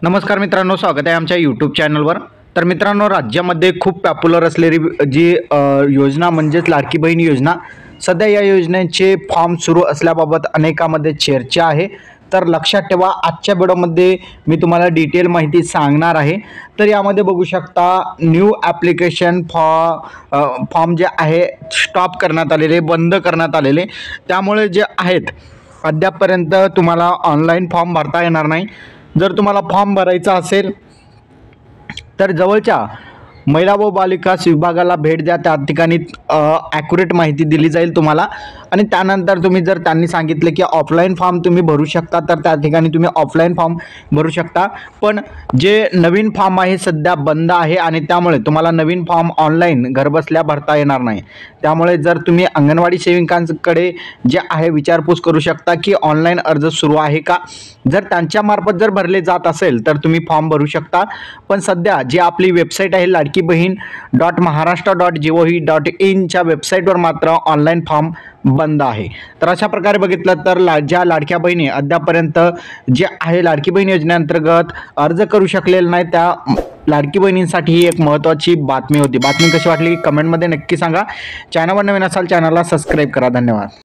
नमस्कार मित्रांनो, स्वागत आहे आमच्या यूट्यूब चॅनलवर। तर मित्रांनो, राज्यामध्ये खूप पॉप्युलर असलेली जी योजना म्हणजेच लाडकी बहीण योजना, सध्या या योजनेचे फॉर्म सुरू असल्याबाबत अनेकांमध्ये चर्चा आहे। तर लक्षात ठेवा, आजच्या व्हिडिओमध्ये मी तुम्हाला डिटेल माहिती सांगणार आहे। तर यामध्ये बघू शकता, न्यू ॲप्लिकेशन फॉर्म जे आहे स्टॉप करण्यात आलेले, बंद करण्यात आलेले। त्यामुळे जे आहेत अद्यापपर्यंत तुम्हाला ऑनलाईन फॉर्म भरता येणार नाही। जर तुम्हाला फॉर्म भरायचा असेल तर जवळच्या महिला व बालविकास विभागाला भेट द्या। त्या ठिकाणी ॲक्युरेट माहिती दिली जाईल तुम्हाला। आणि त्यानंतर तुम्ही जर त्यांनी सांगितले की ऑफलाईन फॉर्म तुम्ही भरू शकता, तर त्या ठिकाणी तुम्ही ऑफलाईन फॉर्म भरू शकता। पण जे नवीन फॉर्म आहे सध्या बंद आहे आणि त्यामुळे तुम्हाला नवीन फॉर्म ऑनलाईन घरबसल्या भरता येणार नाही। त्यामुळे जर तुम्ही अंगणवाडी सेविकांकडे जे आहे विचारपूस करू शकता की ऑनलाईन अर्ज सुरू आहे का। जर त्यांच्यामार्फत जर भरले जात असेल तर तुम्ही फॉर्म भरू शकता। पण सध्या जी आपली वेबसाईट आहे ladkibhin.maharashtra.gov.in च्या वेबसाईटवर मात्र ऑनलाईन फॉर्म बंद आहे। तर अशा प्रकारे बघितलं तर ज्या लाडक्या बहिणी अद्यापर्यंत जे आहे लाडकी बहीण योजनेअंतर्गत अर्ज करू शकलेले नाही, त्या लाडकी बहिणींसाठी ही एक महत्त्वाची बातमी होती। बातमी कशी वाटली कमेंटमध्ये नक्की सांगा। चॅनलवर नवीन असाल चॅनलला सबस्क्राईब करा। धन्यवाद।